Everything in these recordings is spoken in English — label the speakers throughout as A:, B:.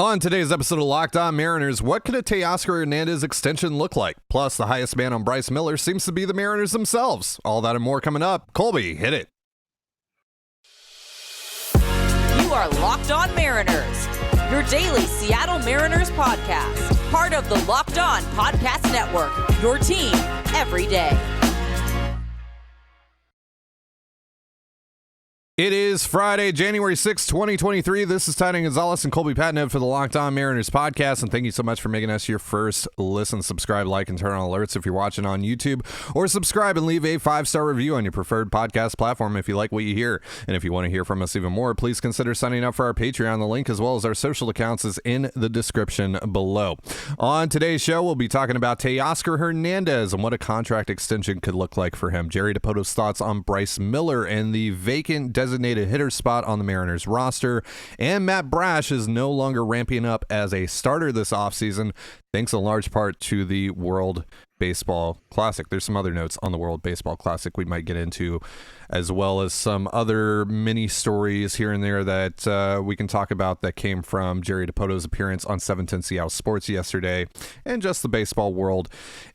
A: On today's episode of Locked On Mariners, what could a Teoscar Hernández extension look like? Plus, the highest man on Bryce Miller seems to be the Mariners themselves. All that and more coming up. Colby, hit it.
B: You are Locked On Mariners, your daily Seattle Mariners podcast. Part of the Locked On Podcast Network, your team every day.
A: It is Friday, January 6, 2023. This is Trident Gonzalez and Colby Patnett for the Locked On Mariners podcast, and thank you so much for making us your first listen. Subscribe, like, and turn on alerts if you're watching on YouTube, or subscribe and leave a 5-star review on your preferred podcast platform if you like what you hear. And if you want to hear from us even more, please consider signing up for our Patreon. The link as well as our social accounts is in the description below. On today's show, we'll be talking about Teoscar Hernández and what a contract extension could look like for him. Jerry Pipoto's thoughts on Bryce Miller and the vacant designated hitter spot on the Mariners roster, and Matt Brash is no longer ramping up as a starter this offseason, thanks in large part to the World Baseball Classic. There's some other notes on the World Baseball Classic we might get into, as well as some other mini stories here and there that we can talk about that came from Jerry Pipoto's appearance on 710 Seattle Sports yesterday, and just the baseball world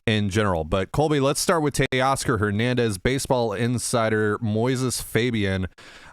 A: in general. But Colby, let's start with Teoscar Hernández. Baseball insider Moises Fabian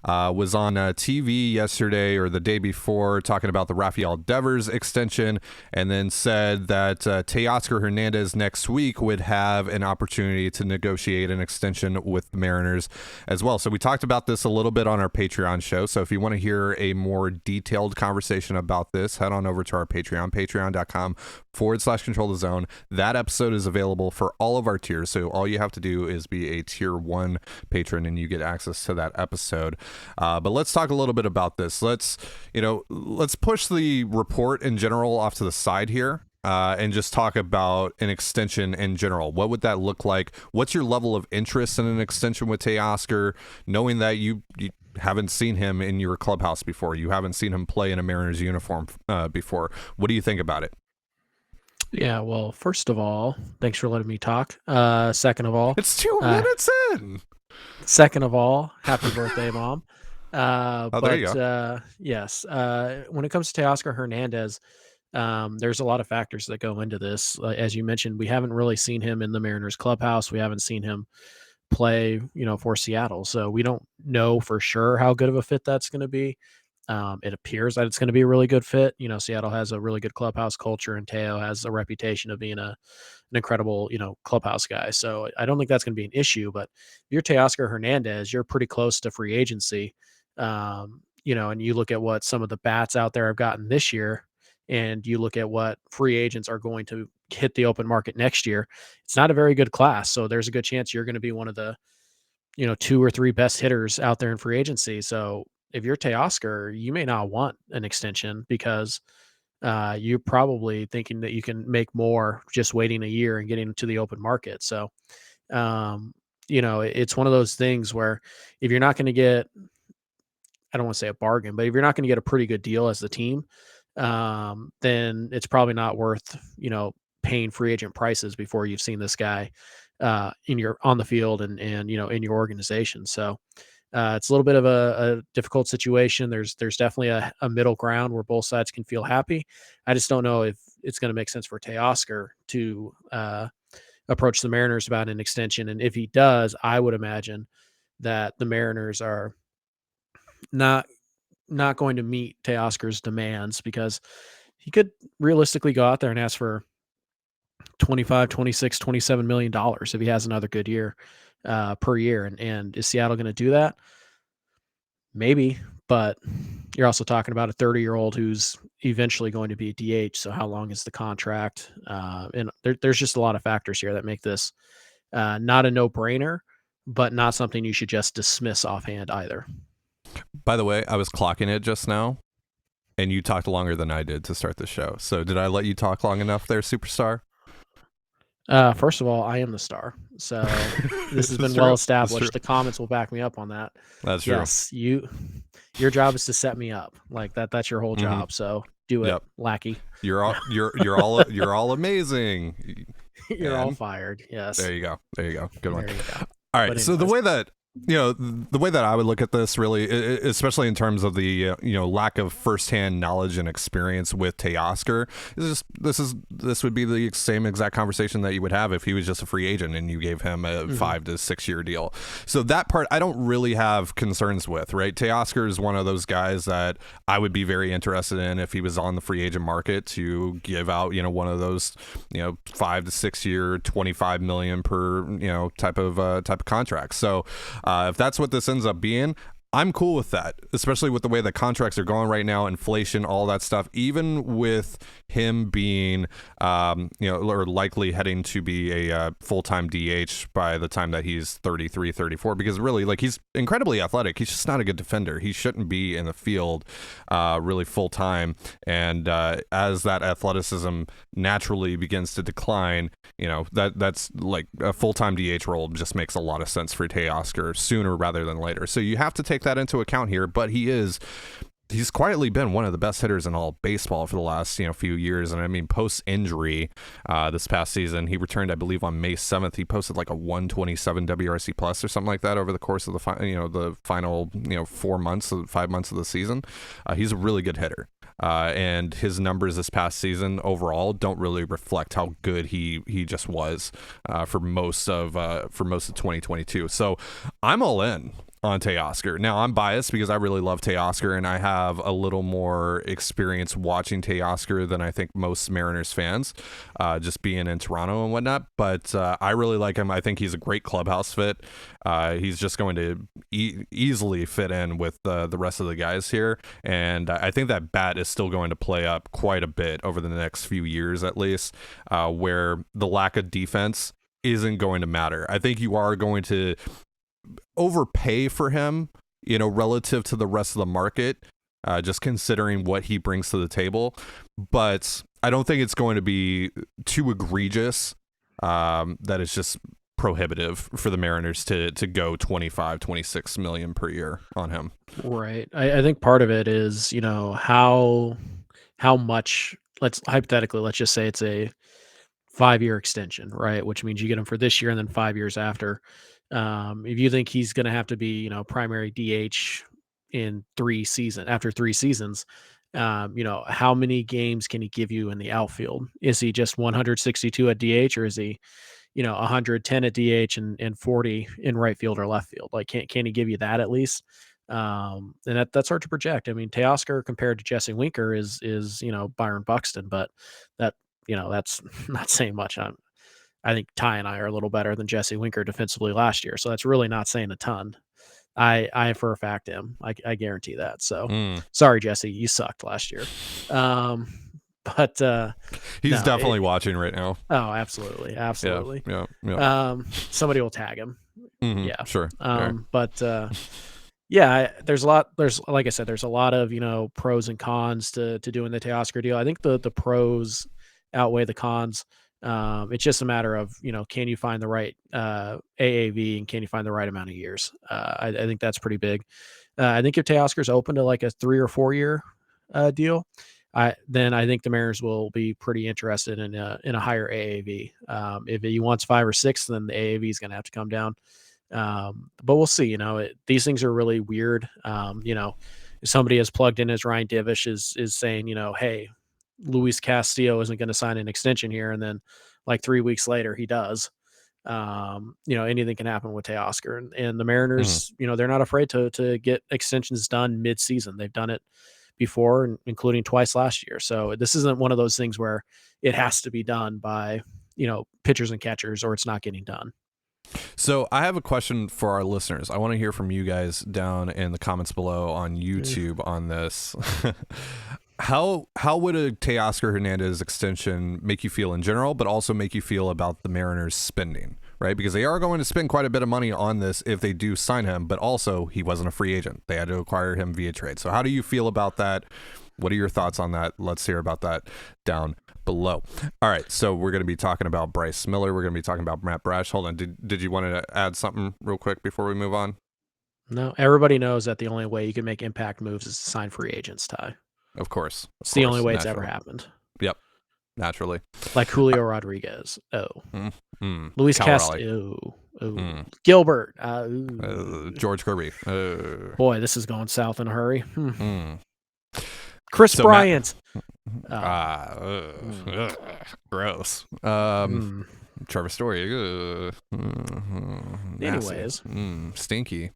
A: was on TV yesterday or the day before talking about the Rafael Devers extension, and then said that Teoscar Hernández next week would have an opportunity to negotiate an extension with the Mariners as well. So we talked about this a little bit on our Patreon show. So if you want to hear a more detailed conversation about this, head on over to our Patreon, patreon.com/control the zone. That episode is available for all of our tiers. So all you have to do is be a tier 1 patron and you get access to that episode. But let's talk a little bit about this. Let's push the report in general off to the side here. And just talk about an extension in general. What would that look like? What's your level of interest in an extension with Teoscar, knowing that you haven't seen him in your clubhouse before? You haven't seen him play in a Mariners uniform before. What do you think about it?
C: Yeah, well, first of all, thanks for letting me talk. Second of all,
A: it's 2 minutes in.
C: Second of all, happy birthday, Mom.
A: There you go.
C: Yes, when it comes to Teoscar Hernández, there's a lot of factors that go into this. As you mentioned, we haven't really seen him in the Mariners clubhouse. We haven't seen him play, for Seattle. So we don't know for sure how good of a fit that's going to be. It appears that it's going to be a really good fit. Seattle has a really good clubhouse culture, and Teo has a reputation of being an incredible, clubhouse guy. So I don't think that's going to be an issue. But if you're Teoscar Hernández, you're pretty close to free agency. And you look at what some of the bats out there have gotten this year, and you look at what free agents are going to hit the open market next year, it's not a very good class. So there's a good chance you're going to be one of the, 2 or 3 best hitters out there in free agency. So if you're Teoscar, you may not want an extension because you're probably thinking that you can make more just waiting a year and getting to the open market. So, it's one of those things where if you're not going to get, I don't want to say a bargain, but if you're not going to get a pretty good deal as the team, then it's probably not worth, paying free agent prices before you've seen this guy on the field and in your organization. So it's a little bit of a difficult situation. There's definitely a middle ground where both sides can feel happy. I just don't know if it's going to make sense for Teoscar to approach the Mariners about an extension. And if he does, I would imagine that the Mariners are not going to meet Teoscar's demands, because he could realistically go out there and ask for $25, $26, $27 million if he has another good year per year. And is Seattle going to do that? Maybe, but you're also talking about a 30-year-old who's eventually going to be DH. So how long is the contract? And there's just a lot of factors here that make this not a no-brainer, but not something you should just dismiss offhand either.
A: By the way, I was clocking it just now, and you talked longer than I did to start the show. So did I let you talk long enough there, superstar?
C: First of all, I am the star. So this has been well established. The comments will back me up on that.
A: That's true.
C: Yes, your job is to set me up like that. That's your whole job. So do it, lackey.
A: You're all amazing.
C: You're all fired. Yes.
A: There you go. Good one.
C: There you go.
A: All right. So the way that The way that I would look at this really, especially in terms of the lack of firsthand knowledge and experience with Teoscar, is this would be the same exact conversation that you would have if he was just a free agent and you gave him a 5 to 6 year deal. So that part I don't really have concerns with, right? Teoscar is one of those guys that I would be very interested in if he was on the free agent market to give out one of those 5 to 6 year, $25 million per type of contracts. So if that's what this ends up being, I'm cool with that, especially with the way the contracts are going right now, inflation, all that stuff, even with him being, or likely heading to be a full-time DH by the time that he's 33, 34, because really, he's incredibly athletic. He's just not a good defender. He shouldn't be in the field really full-time. And as that athleticism naturally begins to decline, that's like a full-time DH role just makes a lot of sense for Teoscar sooner rather than later. So you have to take that into account here, but he's quietly been one of the best hitters in all of baseball for the last few years. And I mean, post injury this past season, he returned, I believe, on May 7th. He posted like a 127 WRC plus or something like that over the course of the final 5 months of the season. He's a really good hitter. And his numbers this past season overall don't really reflect how good he just was for most of 2022. So I'm all in on Teoscar. Now, I'm biased because I really love Teoscar, and I have a little more experience watching Teoscar than I think most Mariners fans, just being in Toronto and whatnot. But I really like him. I think he's a great clubhouse fit. He's just going to easily fit in with the rest of the guys here. And I think that bat is still going to play up quite a bit over the next few years, at least, where the lack of defense isn't going to matter. I think you are going to overpay for him, relative to the rest of the market, just considering what he brings to the table. But I don't think it's going to be too egregious that it's just prohibitive for the Mariners to go 25-26 million per year on him.
C: Right. I think part of it is, how much, let's just say it's a 5-year extension, right? Which means you get him for this year and then 5 years after. If you think he's going to have to be, primary DH in after 3 seasons, how many games can he give you in the outfield? Is he just 162 at DH, or is he, 110 at DH and 40 in right field or left field? Like, can he give you that at least? And that's hard to project. I mean, Teoscar compared to Jesse Winker is Byron Buxton, but that's not saying much. I think Ty and I are a little better than Jesse Winker defensively last year, so that's really not saying a ton. I for a fact am. I guarantee that. So sorry, Jesse, you sucked last year. But
A: he's definitely watching right now.
C: Oh, absolutely.
A: Yeah.
C: Somebody will tag him.
A: Mm-hmm.
C: Yeah,
A: sure.
C: But there's a lot. Like I said, there's a lot of pros and cons to doing the Teoscar deal. I think the pros outweigh the cons. It's just a matter of, can you find the right AAV and can you find the right amount of years? I think that's pretty big. I think if Teoscar's open to like a 3 or 4 year deal, then I think the Mariners will be pretty interested in a higher AAV. If he wants 5 or 6, then the AAV is going to have to come down. But we'll see. These things are really weird. Somebody as plugged in as Ryan Divish is saying, hey, Luis Castillo isn't going to sign an extension here, and then like 3 weeks later he does. Anything can happen with Teoscar, and the Mariners, they're not afraid to get extensions done mid-season. They've done it before, including twice last year. So this isn't one of those things where it has to be done by pitchers and catchers, or it's not getting done.
A: So I have a question for our listeners. I want to hear from you guys down in the comments below on YouTube on this. How would a Teoscar Hernández extension make you feel in general, but also make you feel about the Mariners spending, right? Because they are going to spend quite a bit of money on this if they do sign him, but also he wasn't a free agent. They had to acquire him via trade. So how do you feel about that? What are your thoughts on that? Let's hear about that down below. All right, so we're going to be talking about Bryce Miller. We're going to be talking about Matt Brash. Hold on. Did you want to add something real quick before we move on?
C: No, everybody knows that the only way you can make impact moves is to sign free agents, Ty.
A: Of course.
C: It's the only way it's ever happened.
A: Yep. naturally.
C: Like Julio Rodriguez. Luis
A: Cal
C: Castillo. Gilbert.
A: George Kirby.
C: Boy, this is going south in a hurry. Chris Bryant.
A: Gross. Trevor Story.
C: Anyways.
A: Stinky.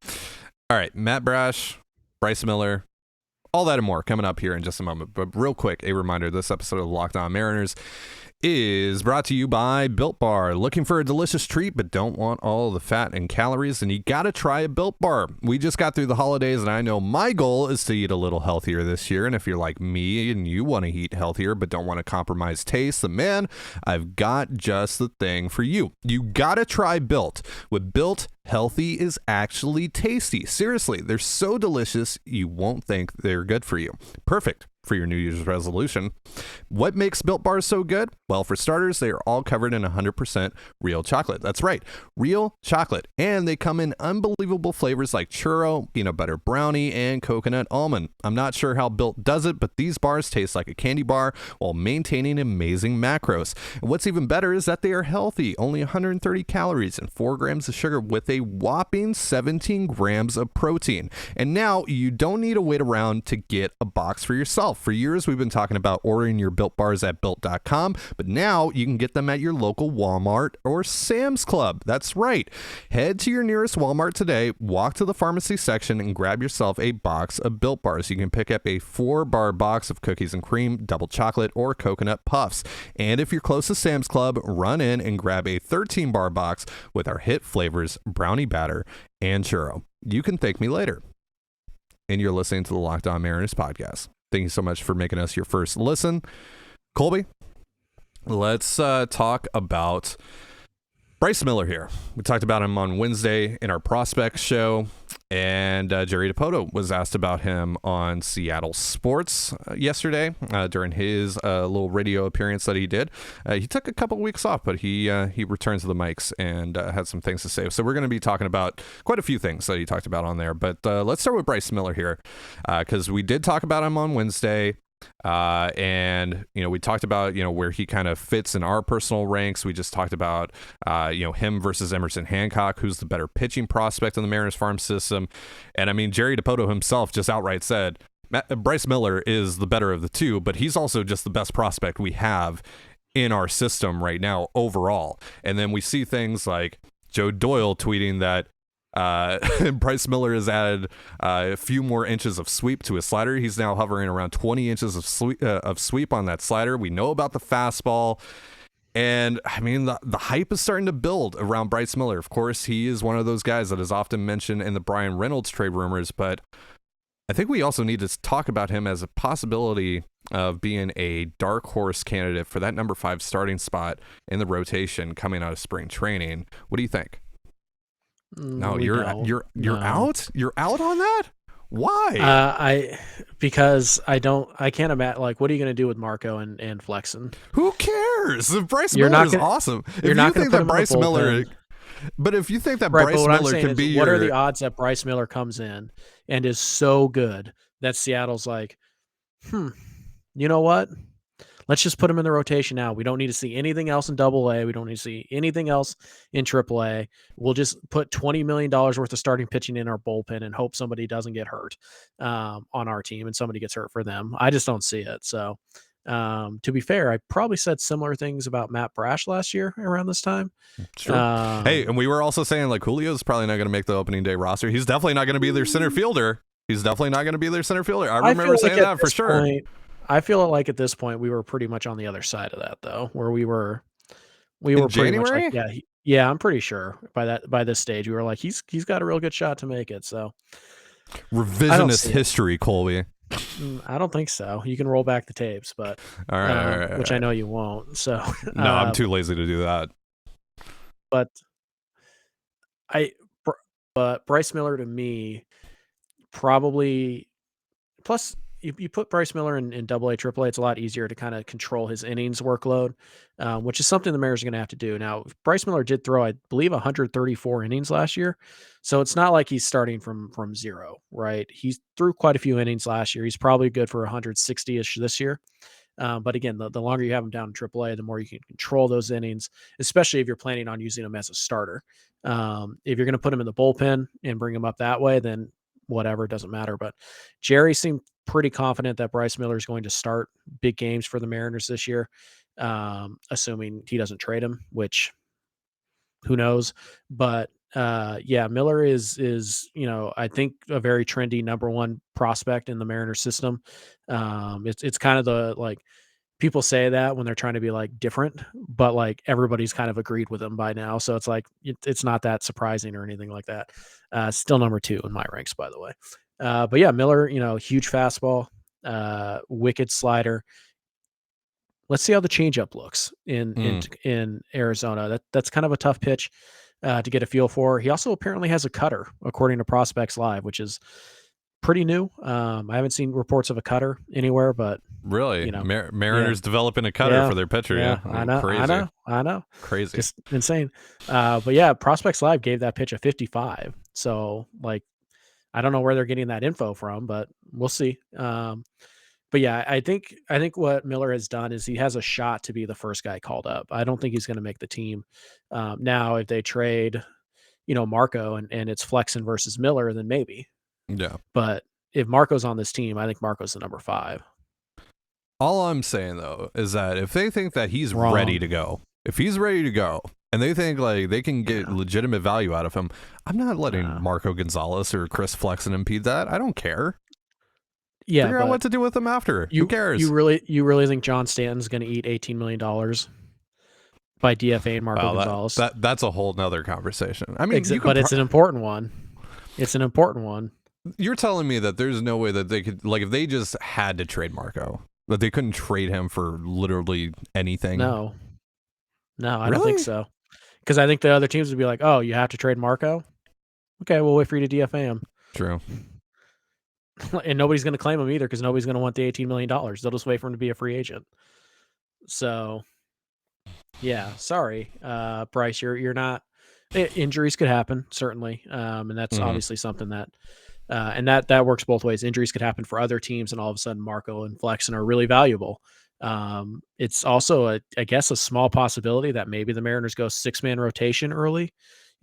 A: All right, Matt Brash, Bryce Miller, all that and more coming up here in just a moment. But real quick, a reminder, this episode of Locked On Mariners is brought to you by Built Bar. Looking for a delicious treat but don't want all the fat and calories? Then you gotta try a Built Bar. We just got through the holidays and I know my goal is to eat a little healthier this year. And if you're like me and you want to eat healthier but don't want to compromise taste, then man, I've got just the thing for you. You gotta try Built. With Built, healthy is actually tasty. Seriously, they're so delicious you won't think they're good for you. Perfect for your New Year's resolution. What makes Built Bars so good? Well, for starters, they are all covered in 100% real chocolate. That's right, real chocolate. And they come in unbelievable flavors like churro, peanut butter brownie, and coconut almond. I'm not sure how Built does it, but these bars taste like a candy bar while maintaining amazing macros. And what's even better is that they are healthy, only 130 calories and 4 grams of sugar with a whopping 17 grams of protein. And now you don't need to wait around to get a box for yourself. For years, we've been talking about ordering your Built Bars at Built.com, but now you can get them at your local Walmart or Sam's Club. That's right. Head to your nearest Walmart today, walk to the pharmacy section, and grab yourself a box of Built Bars. You can pick up a 4-bar box of cookies and cream, double chocolate, or coconut puffs. And if you're close to Sam's Club, run in and grab a 13-bar box with our hit flavors, brownie batter and churro. You can thank me later. And you're listening to the Locked On Mariners podcast. Thank you so much for making us your first listen. Colby, let's talk about Bryce Miller here. We talked about him on Wednesday in our prospects show, and Jerry Dipoto was asked about him on Seattle Sports yesterday during his little radio appearance that he did. He took a couple of weeks off, but he returned to the mics and had some things to say. So we're going to be talking about quite a few things that he talked about on there. But let's start with Bryce Miller here, because we did talk about him on Wednesday. And we talked about where he kind of fits in our personal ranks. We just talked about him versus Emerson Hancock, who's the better pitching prospect in the Mariners farm system. And I mean, Jerry Dipoto himself just outright said Bryce Miller is the better of the two, but he's also just the best prospect we have in our system right now overall. And then we see things like Joe Doyle tweeting that Bryce Miller has added a few more inches of sweep to his slider. He's now hovering around 20 inches of sweep on that slider. We know about the fastball. And I mean, the hype is starting to build around Bryce Miller. Of course, he is one of those guys that is often mentioned in the Brian Reynolds trade rumors, but I think we also need to talk about him as a possibility of being a dark horse candidate for that number 5 starting spot in the rotation coming out of spring training. What do you think? No, you're out. You're out on that. Why?
C: Because I can't imagine. Like, what are you going to do with Marco and Flexen?
A: Who cares? If Bryce Miller is awesome. If you think that Bryce Miller, but if you think that Bryce Miller can be,
C: what are the odds that Bryce Miller comes in and is so good that Seattle's like, you know what? Let's just put him in the rotation now. We don't need to see anything else in AA. We don't need to see anything else in AAA. We'll just put $20 million worth of starting pitching in our bullpen and hope somebody doesn't get hurt on our team and somebody gets hurt for them. I just don't see it. So to be fair, I probably said similar things about Matt Brash last year around this time.
A: Sure. Hey, and we were also saying like Julio's probably not going to make the opening day roster. He's definitely not going to be their center fielder. I remember saying that for sure.
C: I feel like at this point we were pretty much on the other side of that, though, where we were pretty
A: January?
C: much like, yeah, I'm pretty sure by this stage we were like he's got a real good shot to make it. So
A: revisionist history, Colby.
C: I don't think so. You can roll back the tapes, but
A: all right,
C: which I know you won't. So
A: no, I'm too lazy to do that.
C: But Bryce Miller to me probably plus. You put Bryce Miller in AA, AAA, it's a lot easier to kind of control his innings workload, which is something the Mariners are going to have to do. Now, Bryce Miller did throw, I believe, 134 innings last year, so it's not like he's starting from zero, right? He threw quite a few innings last year. He's probably good for 160-ish this year. But again, the longer you have him down in AAA, the more you can control those innings, especially if you're planning on using him as a starter. If you're going to put him in the bullpen and bring him up that way, then whatever, it doesn't matter. But Jerry seemed pretty confident that Bryce Miller is going to start big games for the Mariners this year, assuming he doesn't trade him, which who knows. But yeah, Miller is I think a very trendy number one prospect in the Mariners system. It's kind of the like people say that when they're trying to be like different, but like everybody's kind of agreed with him by now, so it's like it's not that surprising or anything like that. Still number 2 in my ranks, by the way. But yeah, Miller, huge fastball, wicked slider. Let's see how the changeup looks in Arizona. That's kind of a tough pitch to get a feel for. He also apparently has a cutter, according to Prospects Live, which is pretty new. I haven't seen reports of a cutter anywhere, but
A: really, Mariners developing a cutter for their pitcher. Yeah,
C: I know,
A: crazy.
C: I know,
A: crazy,
C: just insane. But yeah, Prospects Live gave that pitch a 55. So like, I don't know where they're getting that info from, but we'll see. But yeah, I think what Miller has done is he has a shot to be the first guy called up. I don't think he's going to make the team. Now, if they trade, Marco and it's Flexen versus Miller, then maybe.
A: Yeah.
C: But if Marco's on this team, I think Marco's the number 5.
A: All I'm saying though is that if they think that he's
C: Wrong.
A: ready to go, if he's ready to go, and they think like they can get legitimate value out of him, I'm not letting Marco Gonzalez or Chris Flexen impede that. I don't care.
C: Yeah,
A: figure out what to do with them after. Who cares?
C: You really think John Stanton's going to eat $18 million by DFA Marco Gonzalez?
A: That's a whole nother conversation. I mean,
C: but it's an important one. It's an important one.
A: You're telling me that there's no way that they could, like, if they just had to trade Marco, that they couldn't trade him for literally anything?
C: No, I don't think so. Because I think the other teams would be like, "Oh, you have to trade Marco? Okay, we'll wait for you to DFA him."
A: True.
C: And nobody's going to claim him either because nobody's going to want the $18 million. They'll just wait for him to be a free agent. So, yeah, sorry, Bryce, you're not. Injuries could happen, certainly, and that's obviously something that, and that works both ways. Injuries could happen for other teams, and all of a sudden, Marco and Flexen are really valuable. It's also, I guess, a small possibility that maybe the Mariners go 6-man rotation early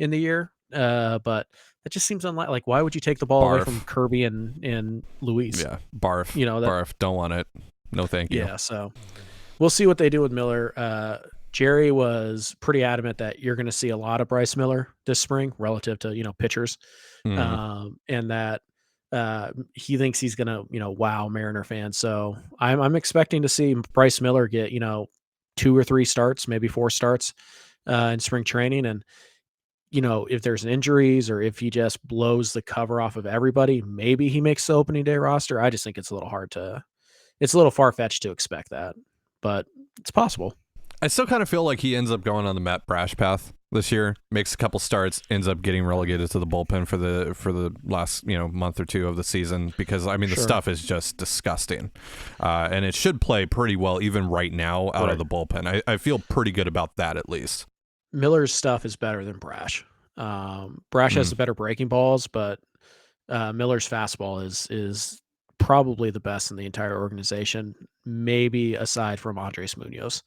C: in the year, but that just seems unlikely. Like, why would you take the ball away from Kirby and Luis?
A: Yeah, barf. Barf. Don't want it. No, thank you.
C: Yeah, so we'll see what they do with Miller. Jerry was pretty adamant that you're going to see a lot of Bryce Miller this spring relative to, pitchers. And that he thinks he's going to, wow Mariner fans. So I'm expecting to see Bryce Miller get, 2 or 3 starts, maybe 4 starts in spring training. And, if there's injuries or if he just blows the cover off of everybody, maybe he makes the opening day roster. I just think it's a little far-fetched to expect that, but it's possible.
A: I still kind of feel like he ends up going on the Matt Brash path this year, makes a couple starts, ends up getting relegated to the bullpen for the last month or 2 of the season, because I mean the stuff is just disgusting, and it should play pretty well even right now out of the bullpen. I feel pretty good about that at least.
C: Miller's stuff is better than Brash. Brash has the better breaking balls, but Miller's fastball is probably the best in the entire organization, maybe aside from Andres Munoz,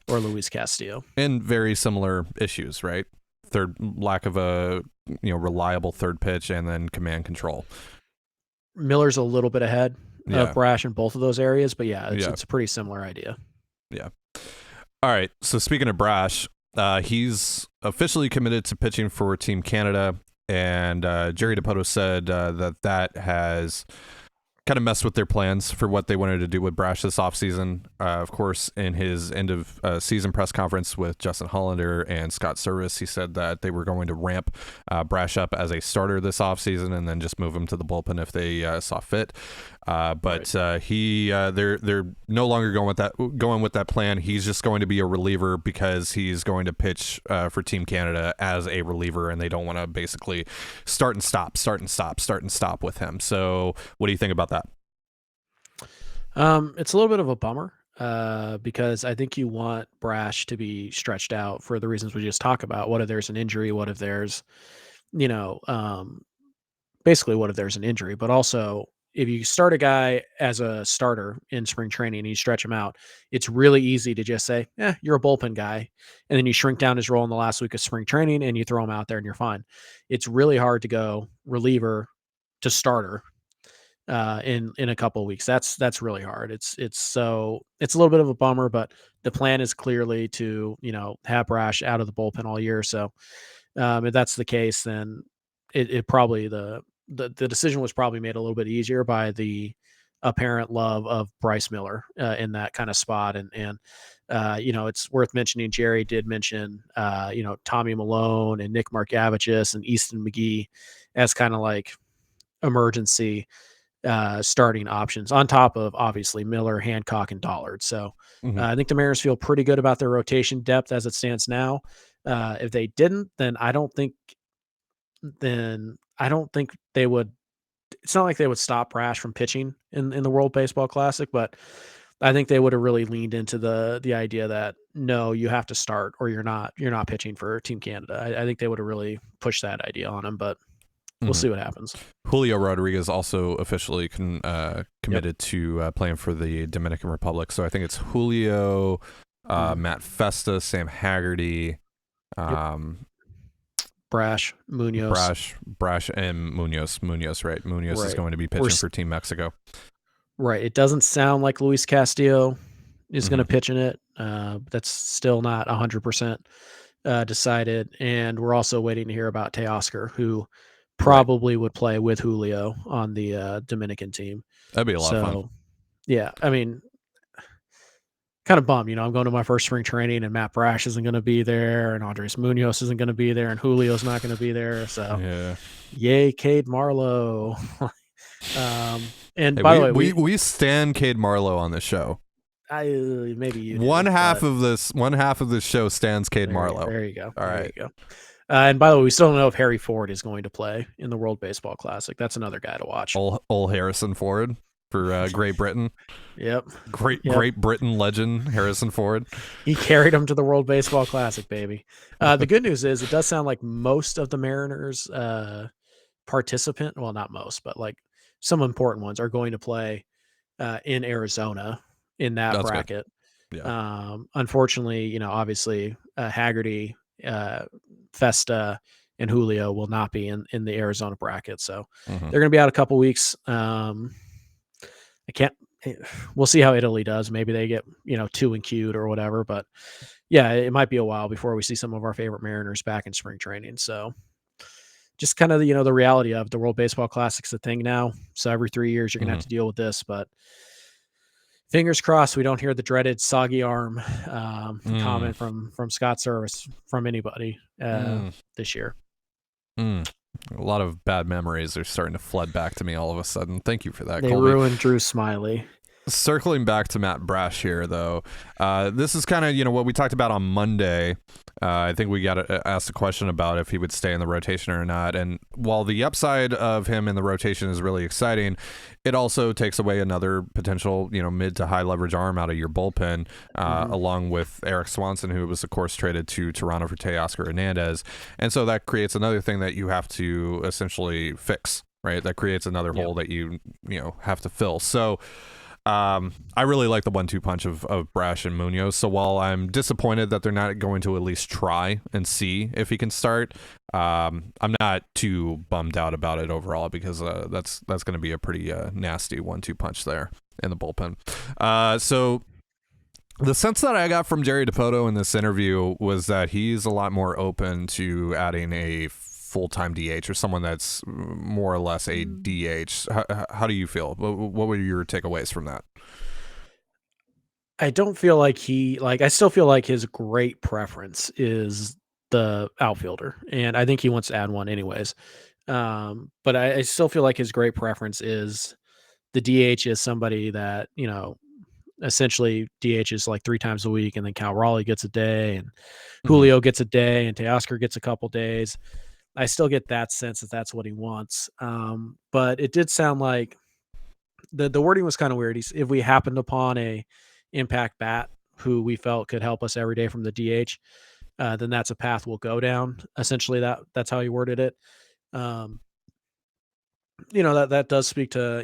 C: or Luis Castillo. And
A: very similar issues, right? Lack of a reliable third pitch, and then command control.
C: Miller's a little bit ahead of Brash in both of those areas, but it's a pretty similar idea. Yeah.
A: All right. So speaking of Brash, he's officially committed to pitching for Team Canada, and Jerry Dipoto said that has kind of messed with their plans for what they wanted to do with Brash this offseason. Of course, in his end of season press conference with Justin Hollander and Scott Service, he said that they were going to ramp Brash up as a starter this offseason and then just move him to the bullpen if they saw fit. But they're no longer going with that plan. He's just going to be a reliever because he's going to pitch for Team Canada as a reliever, and they don't want to basically start and stop with him. So what do you think about that?
C: It's a little bit of a bummer because I think you want Brash to be stretched out for the reasons we just talked about. What if there's an injury? What if there's, basically what if there's an injury? But also, if you start a guy as a starter in spring training and you stretch him out, it's really easy to just say, you're a bullpen guy. And then you shrink down his role in the last week of spring training and you throw him out there and you're fine. It's really hard to go reliever to starter in a couple of weeks. That's really hard. It's a little bit of a bummer, but the plan is clearly to, have Brash out of the bullpen all year. So if that's the case, then it probably the decision was probably made a little bit easier by the apparent love of Bryce Miller in that kind of spot. And it's worth mentioning, Jerry did mention, Tommy Malone and Nick Markavicius and Easton McGee as kind of like emergency starting options on top of obviously Miller, Hancock, and Dollard. So I think the Mariners feel pretty good about their rotation depth as it stands now. If they didn't, then I don't think they would. It's not like they would stop Brash from pitching in the World Baseball Classic, but I think they would have really leaned into the idea that no, you have to start or you're not pitching for Team Canada. I think they would have really pushed that idea on him, but we'll see what happens.
A: Julio Rodriguez also officially committed to playing for the Dominican Republic. So I think it's Julio, Matt Festa, Sam Haggerty,
C: Brash, Munoz.
A: Brash, and Munoz. Right? Munoz is going to be pitching for Team Mexico.
C: Right. It doesn't sound like Luis Castillo is going to pitch in it. That's still not 100% decided. And we're also waiting to hear about Teoscar, who probably would play with Julio on the Dominican team.
A: That'd be a lot of fun.
C: Yeah. I mean, kind of bummed, I'm going to my first spring training and Matt Brash isn't going to be there and Andres Munoz isn't going to be there and Julio's not going to be there. So yay, Cade Marlowe. And by the way,
A: we stand Cade Marlowe on this show.
C: Maybe you did,
A: one half of this show stands Cade Marlowe.
C: There you go.
A: All right.
C: You go. And by the way, we still don't know if Harry Ford is going to play in the World Baseball Classic. That's another guy to watch.
A: Old Harrison Ford for Great Britain.
C: Yep.
A: Great Britain legend Harrison Ford.
C: He carried him to the World Baseball Classic, baby. The good news is it does sound like most of the Mariners participant, well, not most, but like some important ones are going to play in Arizona in that bracket. Yeah. Unfortunately, obviously Haggerty, Festa, and Julio will not be in the Arizona bracket. So they're going to be out a couple weeks. We'll see how Italy does. Maybe they get, 2 and queued or whatever, but yeah, it might be a while before we see some of our favorite Mariners back in spring training. So just kind of, the reality of the World Baseball Classic's a thing now. So every 3 years you're going to have to deal with this, but fingers crossed we don't hear the dreaded soggy arm comment from Scott Service from anybody this year.
A: A lot of bad memories are starting to flood back to me all of a sudden. Thank you for that,
C: They
A: Colby.
C: ruined Drew Smiley.
A: Circling back to Matt Brash here, though, this is kind of, what we talked about on Monday. I think we got asked a question about if he would stay in the rotation or not. And while the upside of him in the rotation is really exciting, it also takes away another potential, mid to high leverage arm out of your bullpen, along with Eric Swanson, who was, of course, traded to Toronto for Teoscar Hernández. And so that creates another thing that you have to essentially fix, right? That creates another hole that you have to fill. So I really like the 1-2 punch of Brash and Munoz. So while I'm disappointed that they're not going to at least try and see if he can start, I'm not too bummed out about it overall because that's going to be a pretty nasty 1-2 punch there in the bullpen. So the sense that I got from Jerry Dipoto in this interview was that he's a lot more open to adding a full-time DH or someone that's more or less a DH. How do you feel? What were your takeaways from that?
C: I don't feel like I still feel like his great preference is the outfielder, and I think he wants to add one anyways. But I still feel like his great preference is the DH is somebody that, essentially DH is like 3 times a week, and then Cal Raleigh gets a day, and Julio gets a day, and Teoscar gets a couple days. I still get that sense that that's what he wants. But it did sound like the wording was kind of weird. If we happened upon a impact bat who we felt could help us every day from the DH, then that's a path we'll go down. Essentially, that's how he worded it. that does speak to,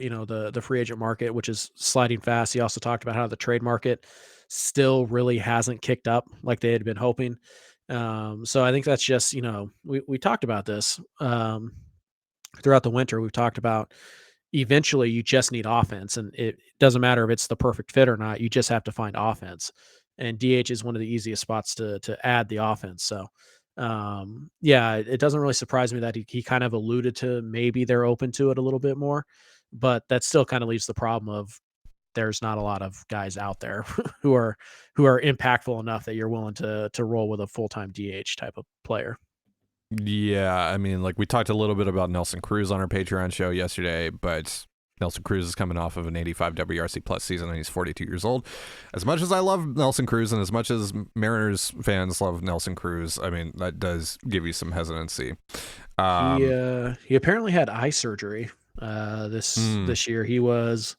C: the free agent market, which is sliding fast. He also talked about how the trade market still really hasn't kicked up like they had been hoping. So I think that's just, we talked about this throughout the winter. We've talked about eventually you just need offense, and it doesn't matter if it's the perfect fit or not. You just have to find offense, and DH is one of the easiest spots to add the offense. So, yeah, it doesn't really surprise me that he kind of alluded to maybe they're open to it a little bit more, but that still kind of leaves the problem of there's not a lot of guys out there who are impactful enough that you're willing to roll with a full-time DH type of player.
A: Yeah, I mean, like we talked a little bit about Nelson Cruz on our Patreon show yesterday, but Nelson Cruz is coming off of an 85 WRC plus season, and he's 42 years old. As much as I love Nelson Cruz, and as much as Mariners fans love Nelson Cruz, I mean, that does give you some hesitancy.
C: He apparently had eye surgery this year. He was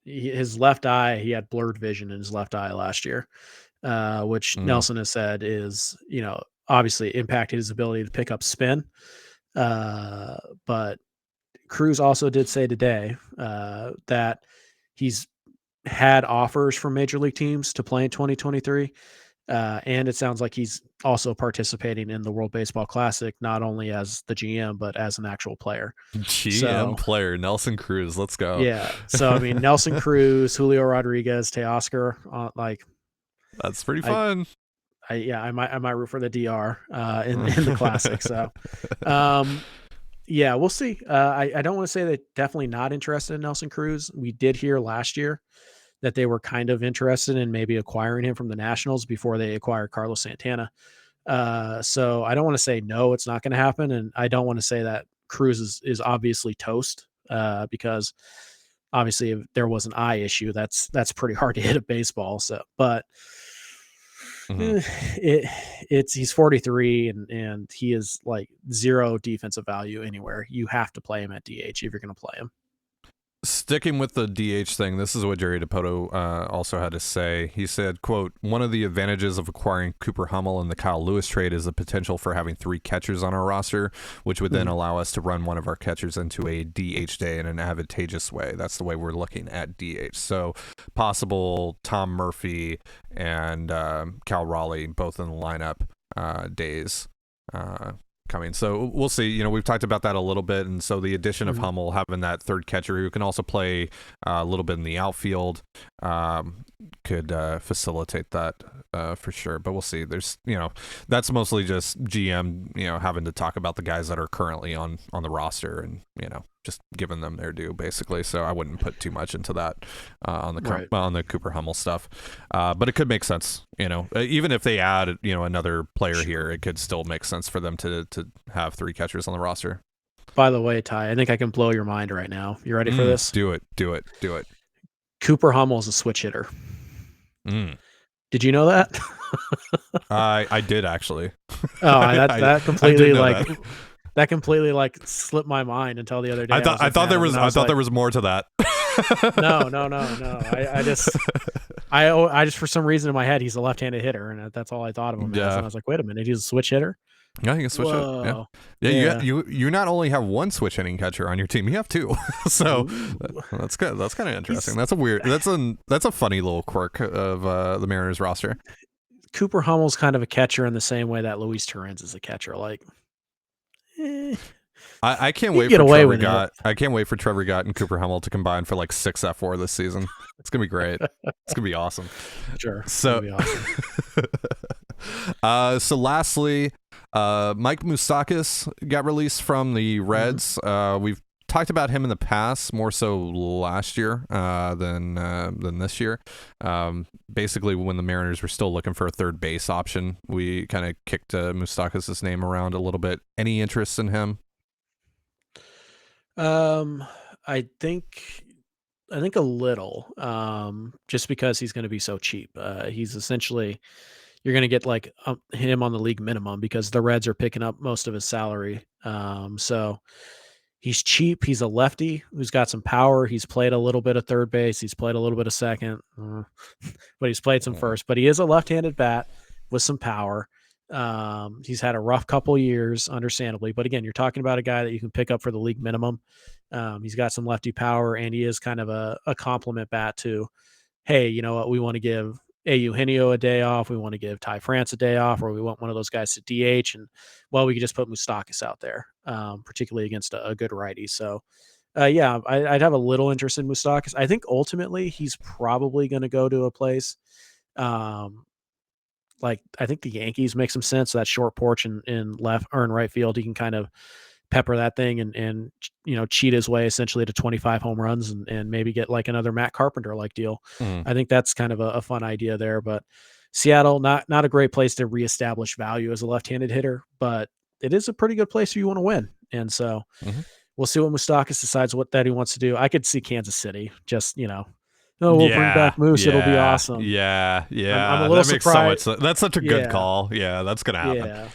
C: his left eye. He had blurred vision in his left eye last year, which Nelson has said is obviously impacted his ability to pick up spin. But Cruz also did say today that he's had offers from major league teams to play in 2023. And it sounds like he's also participating in the World Baseball Classic, not only as the GM, but as an actual player.
A: Player, Nelson Cruz. Let's go.
C: Yeah. So, I mean, Nelson Cruz, Julio Rodriguez, Teoscar,
A: that's pretty fun.
C: I might root for the DR in the Classic. So, yeah, we'll see. I don't want to say that definitely not interested in Nelson Cruz. We did hear last year that they were kind of interested in maybe acquiring him from the Nationals before they acquired Carlos Santana. So I don't want to say no, it's not going to happen. And I don't want to say that Cruz is obviously toast because obviously if there was an eye issue, that's pretty hard to hit a baseball. So, but he's 43 and he is like zero defensive value anywhere. You have to play him at DH if you're going to play him.
A: Sticking with the DH thing, this is what Jerry Dipoto also had to say. He said, quote, "One of the advantages of acquiring Cooper Hummel in the Kyle Lewis trade is the potential for having 3 catchers on our roster, which would then allow us to run one of our catchers into a DH day in an advantageous way." That's the way we're looking at DH. So possible Tom Murphy and Cal Raleigh both in the lineup days coming. So we'll see. We've talked about that a little bit, and so the addition of Hummel, having that third catcher who can also play a little bit in the outfield, could facilitate that for sure. But we'll see. There's that's mostly just GM having to talk about the guys that are currently on the roster and just giving them their due basically. So I wouldn't put too much into that on the Cooper Hummel stuff, but it could make sense. Even if they add another player here, it could still make sense for them to have 3 catchers on the roster.
C: By the way, Ty, I think I can blow your mind right now. You ready for this?
A: Do it.
C: Cooper Hummel is a switch hitter. Did you know that?
A: I did actually.
C: Oh, that completely that completely slipped my mind until the other day.
A: I thought there was more to that.
C: No. I just for some reason in my head he's a left-handed hitter, and that's all I thought of him as. And I was like, wait a minute, he's a switch hitter.
A: Yeah, he can switch it. Yeah. You not only have one switch hitting catcher on your team, you have 2. So that's good. That's kind of interesting. That's a funny little quirk of the Mariners roster.
C: Cooper Hummel's kind of a catcher in the same way that Luis Torrens is a catcher.
A: I can't wait for Trevor Gott. I can't wait for Trevor Gott and Cooper Hummel to combine for 6 F4 this season. It's gonna be great. It's gonna be awesome.
C: Sure.
A: So,
C: be awesome.
A: So lastly, Mike Moustakas got released from the Reds. We've talked about him in the past, more so last year than this year. Basically, when the Mariners were still looking for a third base option, we kind of kicked Moustakas' name around a little bit. Any interest in him?
C: I think a little, just because he's going to be so cheap. He's essentially, you're going to get him on the league minimum because the Reds are picking up most of his salary. So he's cheap. He's a lefty who's got some power. He's played a little bit of third base. He's played a little bit of second, but he's played some first. But he is a left-handed bat with some power. He's had a rough couple years, understandably, but again, you're talking about a guy that you can pick up for the league minimum. He's got some lefty power, and he is kind of a compliment bat to, hey, you know what, we want to give Eugenio a day off, we want to give Ty France a day off, or we want one of those guys to DH, and well, we could just put Moustakas out there, particularly against a good righty. So, yeah, I'd have a little interest in Moustakas. I think ultimately he's probably going to go to a place. Like I think the Yankees make some sense. That short porch in left or in right field, he can kind of pepper that thing and cheat his way essentially to 25 home runs and maybe get like another Matt Carpenter like deal. I think that's kind of a fun idea there. But Seattle, not a great place to reestablish value as a left-handed hitter, but it is a pretty good place if you want to win. And so we'll see what Moustakas decides that he wants to do. I could see Kansas City just we'll bring back Moose. It'll be awesome.
A: Yeah.
C: I'm a little surprised.
A: That's such a good call. Yeah, that's going to happen.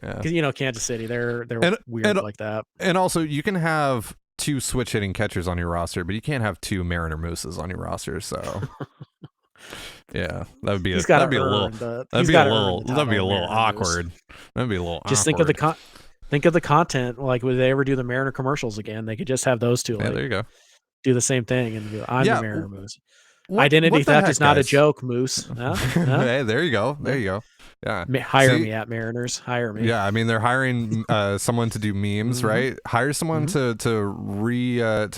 C: Yeah. Because Kansas City, they're weird like that.
A: And also, you can have 2 switch hitting catchers on your roster, but you can't have 2 Mariner Mooses on your roster. So, yeah, that'd be a little awkward. That'd be a little.
C: Just
A: awkward.
C: think of the content. Like, would they ever do the Mariner commercials again? They could just have those two.
A: Yeah, there you go.
C: Do the same thing and be, I'm the Mariner Moose. Identity theft is not a joke, Moose.
A: Hey, there you go. There you go. Yeah.
C: Hire me at Mariners. Hire me.
A: Yeah, I mean they're hiring someone to do memes, right? Hire someone to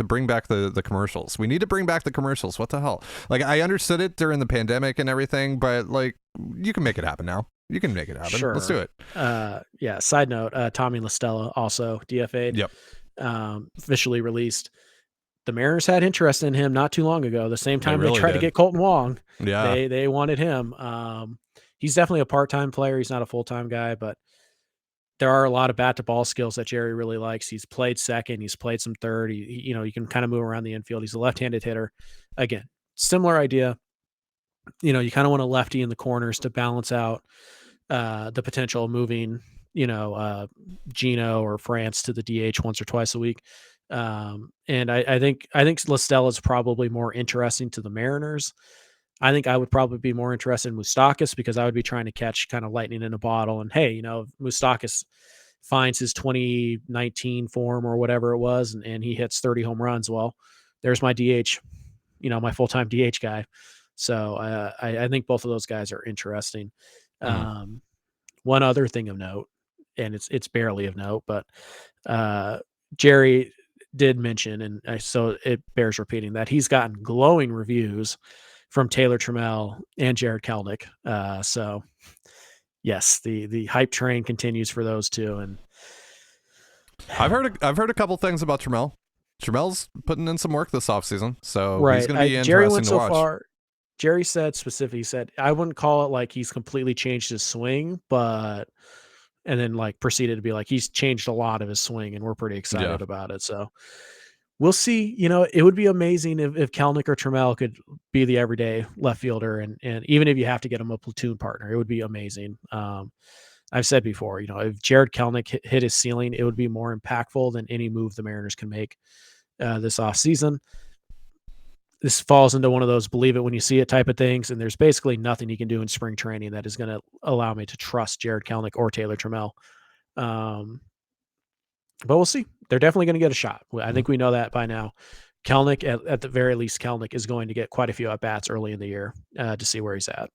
A: bring back the commercials. We need to bring back the commercials. What the hell? Like I understood it during the pandemic and everything, but like you can make it happen now. You can make it happen.
C: Sure.
A: Let's do it.
C: Yeah. Side note, Tommy La Stella also DFA'd.
A: Yep.
C: Officially released. The Mariners had interest in him not too long ago. The same time they tried to get Colton Wong.
A: Yeah.
C: They wanted him. He's definitely a part-time player. He's not a full-time guy, but there are a lot of bat-to-ball skills that Jerry really likes. He's played second. He's played some third. You can kind of move around the infield. He's a left-handed hitter. Again, similar idea. You kind of want a lefty in the corners to balance out the potential of moving, Gino or France to the DH once or twice a week. And I think La Stella is probably more interesting to the Mariners. I think I would probably be more interested in Moustakas because I would be trying to catch kind of lightning in a bottle. And hey, if Moustakas finds his 2019 form or whatever it was, and he hits 30 home runs, well, there's my DH, my full-time DH guy. So I think both of those guys are interesting. One other thing of note, and it's barely of note, but Jerry did mention, and so it bears repeating, that he's gotten glowing reviews from Taylor Trammell and Jared Kelenic. So yes, the hype train continues for those two. And
A: I've heard a couple things about Trammell. Trammell's putting in some work this offseason, so
C: right.
A: He's going to be interesting
C: Jerry went
A: to
C: so
A: watch.
C: far. Jerry said specifically, he said, I wouldn't call it like he's completely changed his swing, and then like proceeded to be like, he's changed a lot of his swing and we're pretty excited about it. So we'll see. It would be amazing if Kelenic or Trammell could be the everyday left fielder. And even if you have to get him a platoon partner, it would be amazing. I've said before, if Jared Kelenic hit his ceiling, it would be more impactful than any move the Mariners can make this offseason. This falls into one of those believe it when you see it type of things. And there's basically nothing you can do in spring training that is going to allow me to trust Jared Kelenic or Taylor Trammell. But we'll see. They're definitely going to get a shot. I think we know that by now. Kelenic, at the very least, Kelenic is going to get quite a few at-bats early in the year to see where he's at.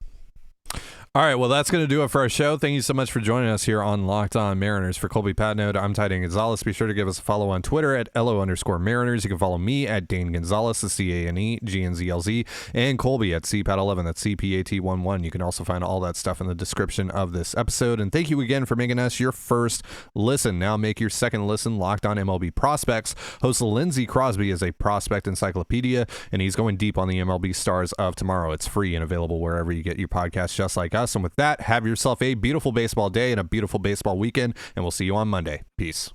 A: All right, well, that's going to do it for our show. Thank you so much for joining us here on Locked On Mariners. For Colby Patnode, I'm Trident Gonzalez. Be sure to give us a follow on Twitter at @LO_Mariners. You can follow me at Dane Gonzalez, CANEGNZLZ, and Colby at CPAT11, that's CPAT11. You can also find all that stuff in the description of this episode. And thank you again for making us your first listen. Now make your second listen Locked On MLB Prospects. Host Lindsey Crosby is a prospect encyclopedia, and he's going deep on the MLB stars of tomorrow. It's free and available wherever you get your podcasts, just like us. And with that, have yourself a beautiful baseball day and a beautiful baseball weekend, and we'll see you on Monday. Peace.